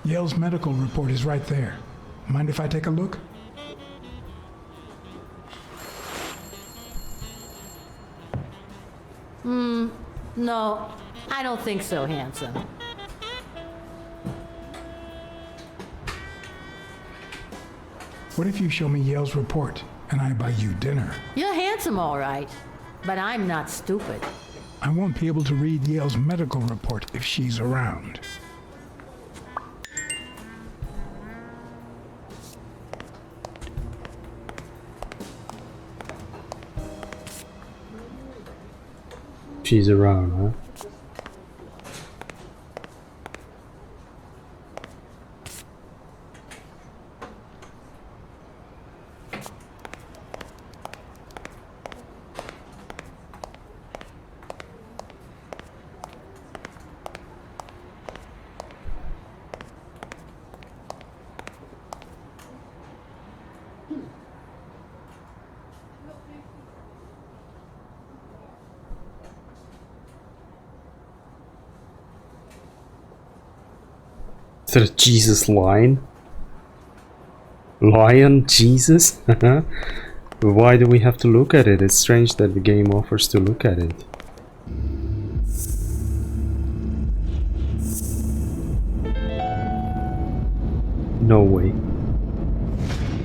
Yale's medical report is right there. Mind if I take a look? No, I don't think so, handsome. What if you show me Yale's report and I buy you dinner? You're handsome, all right, but I'm not stupid. I won't be able to read Yale's medical report if she's around. She's around, huh? Is that a Jesus line? Lion Jesus? Why do we have to look at it? It's strange that the game offers to look at it. No way.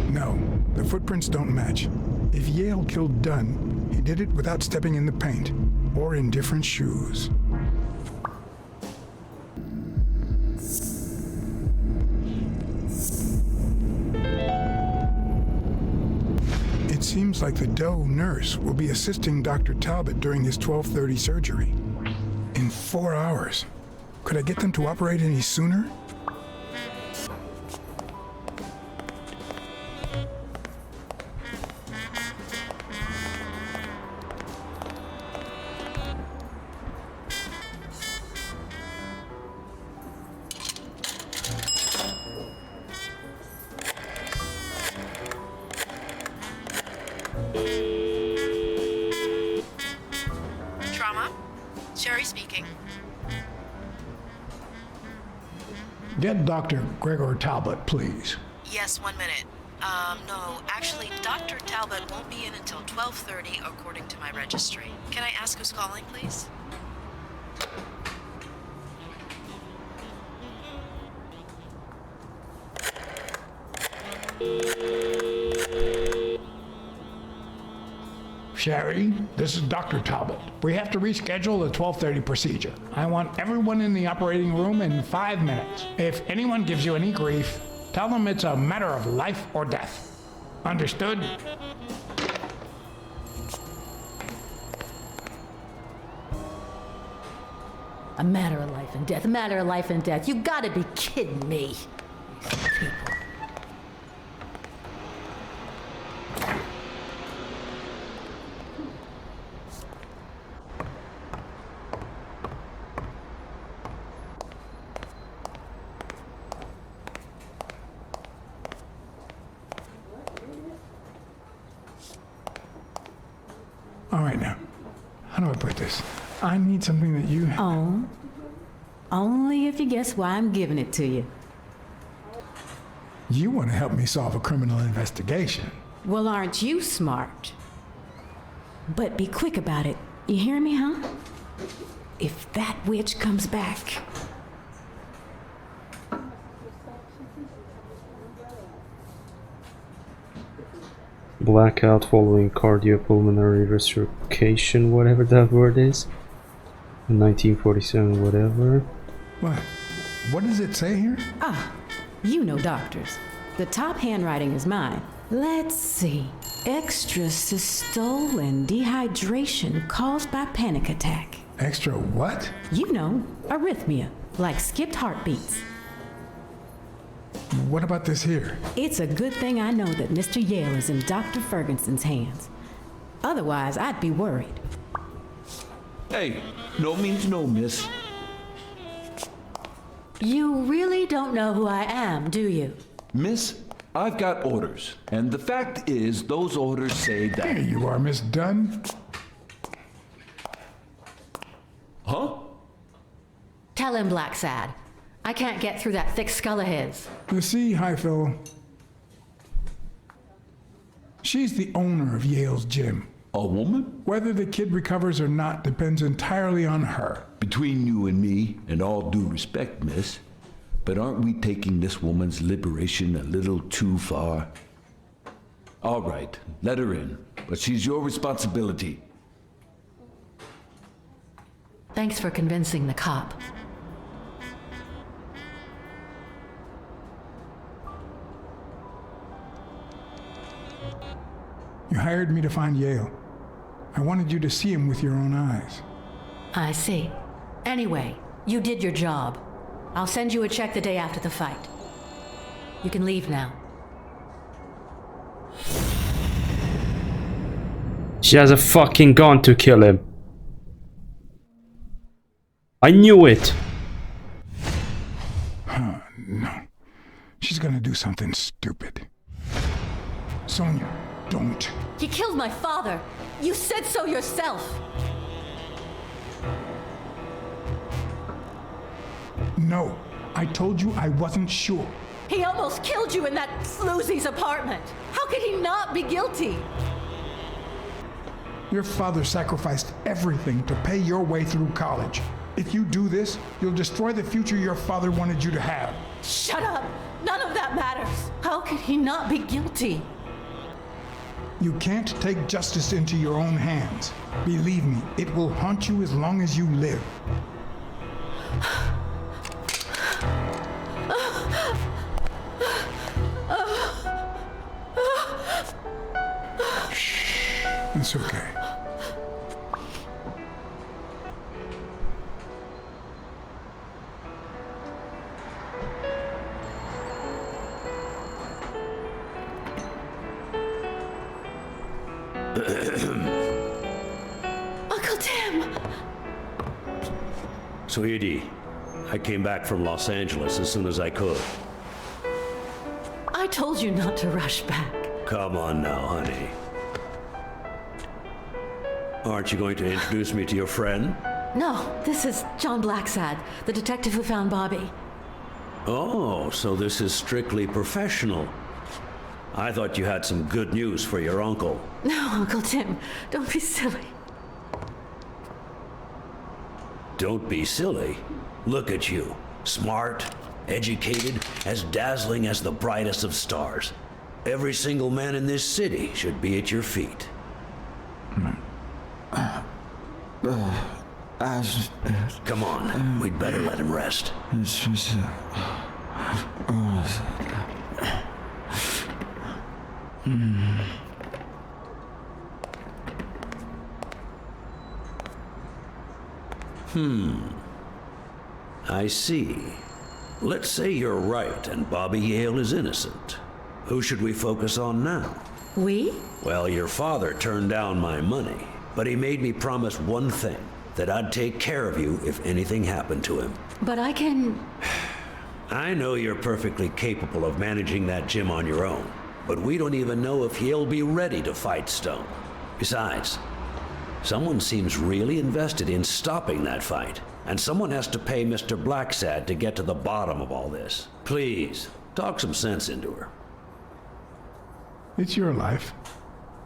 No, the footprints don't match. If Yale killed Dunn, he did it without stepping in the paint, or in different shoes. It seems like the Doe nurse will be assisting Dr. Talbot during his 12:30 surgery. In 4 hours. Could I get them to operate any sooner? Trauma? Sherry speaking. Get Dr. Gregor Talbot, please. Yes, 1 minute. No, actually, Dr. Talbot won't be in until 12:30 according to my registry. Can I ask who's calling, please? Sherry, this is Dr. Talbot. We have to reschedule the 12:30 procedure. I want everyone in the operating room in 5 minutes. If anyone gives you any grief, tell them it's a matter of life or death. Understood? A matter of life and death, a matter of life and death. You gotta be kidding me. These people. All right now. How do I put this? I need something that you... Oh, only if you guess why I'm giving it to you. You want to help me solve a criminal investigation. Well, aren't you smart? But be quick about it. You hear me, huh? if that witch comes back. Blackout following cardiopulmonary resuscitation, whatever that word is. 1947, whatever. What does it say here? Ah, you know doctors. The top handwriting is mine. Let's see. Extrasystole and dehydration caused by panic attack. Extra what? You know, arrhythmia, like skipped heartbeats. What about this here? It's a good thing I know that Mr. Yale is in Dr. Ferguson's hands. Otherwise, I'd be worried. Hey, no means no, miss. You really don't know who I am, do you? Miss, I've got orders. And the fact is, those orders say that... There you are, Miss Dunn. Huh? Tell him, Blacksad. I can't get through that thick skull of his. You see, Highfill, she's the owner of Yale's gym. A woman? Whether the kid recovers or not depends entirely on her. Between you and me, and all due respect, miss, but aren't we taking this woman's liberation a little too far? All right, let her in, but she's your responsibility. Thanks for convincing the cop. You hired me to find Yale. I wanted you to see him with your own eyes. I see. Anyway, you did your job. I'll send you a check the day after the fight. You can leave now. She has a fucking gun to kill him. I knew it. No. She's gonna do something stupid. Sonia, don't. He killed my father. You said so yourself. No, I told you I wasn't sure. He almost killed you in that floozy's apartment. How could he not be guilty? Your father sacrificed everything to pay your way through college. If you do this, you'll destroy the future your father wanted you to have. Shut up! None of that matters. How could he not be guilty? You can't take justice into your own hands. Believe me, it will haunt you as long as you live. Shh. It's okay. Uncle Tim! Sweetie, I came back from Los Angeles as soon as I could. I told you not to rush back. Come on now, honey. Aren't you going to introduce me to your friend? No, this is John Blacksad, the detective who found Bobby. Oh, so this is strictly professional. I thought you had some good news for your uncle. No, Uncle Tim, don't be silly. Don't be silly. Look at you. Smart, educated, as dazzling as the brightest of stars. Every single man in this city should be at your feet. Come on, we'd better let him rest. I see. Let's say you're right and Bobby Yale is innocent. Who should we focus on now? We? Well, your father turned down my money, but he made me promise one thing, that I'd take care of you if anything happened to him. But I can... I know you're perfectly capable of managing that gym on your own, but we don't even know if he'll be ready to fight Stone. Besides, someone seems really invested in stopping that fight, and someone has to pay Mr. Blacksad to get to the bottom of all this. Please, talk some sense into her. It's your life.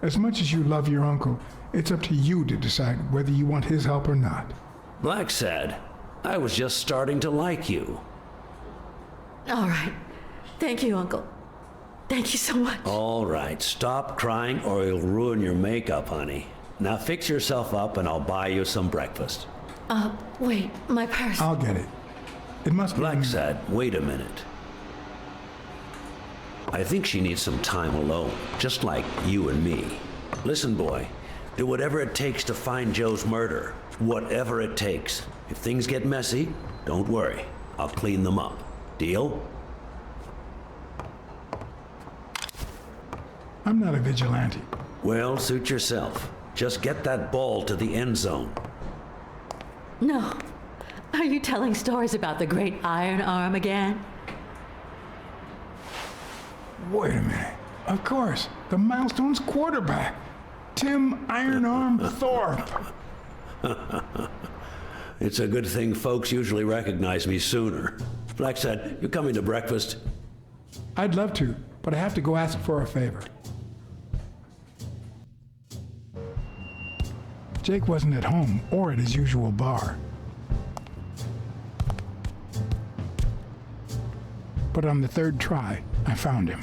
As much as you love your uncle, it's up to you to decide whether you want his help or not. Blacksad, I was just starting to like you. All right. Thank you, Uncle. Thank you so much. All right, stop crying or you'll ruin your makeup, honey. Now fix yourself up and I'll buy you some breakfast. Wait, my purse. I'll get it. It must be... Blacksad, wait a minute. I think she needs some time alone, just like you and me. Listen, boy, do whatever it takes to find Joe's murder. Whatever it takes. If things get messy, don't worry. I'll clean them up. Deal? I'm not a vigilante. Well, suit yourself. Just get that ball to the end zone. No. Are you telling stories about the great iron arm again? Wait a minute. Of course, the Milestones quarterback, Tim Iron Arm Thorpe. It's a good thing folks usually recognize me sooner. Blacksad, you coming to breakfast? I'd love to, but I have to go ask for a favor. Jake wasn't at home or at his usual bar. But on the third try, I found him.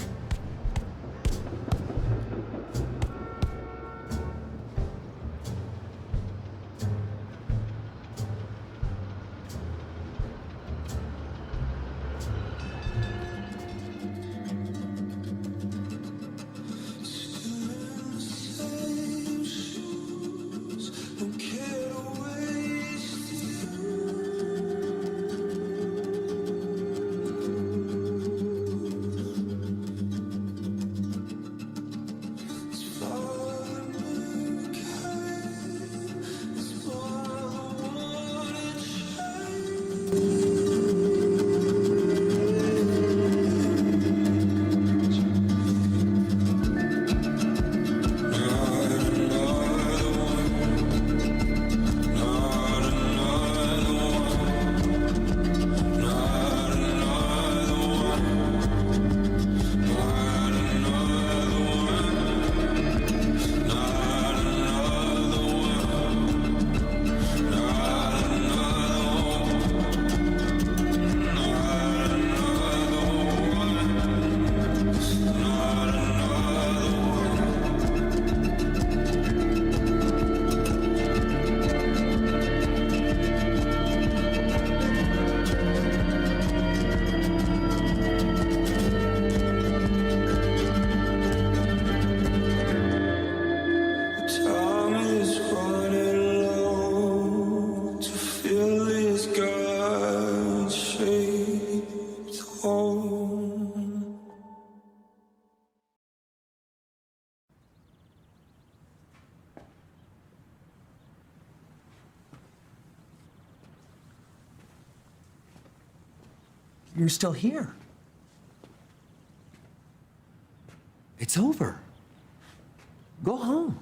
You're still here. It's over. Go home.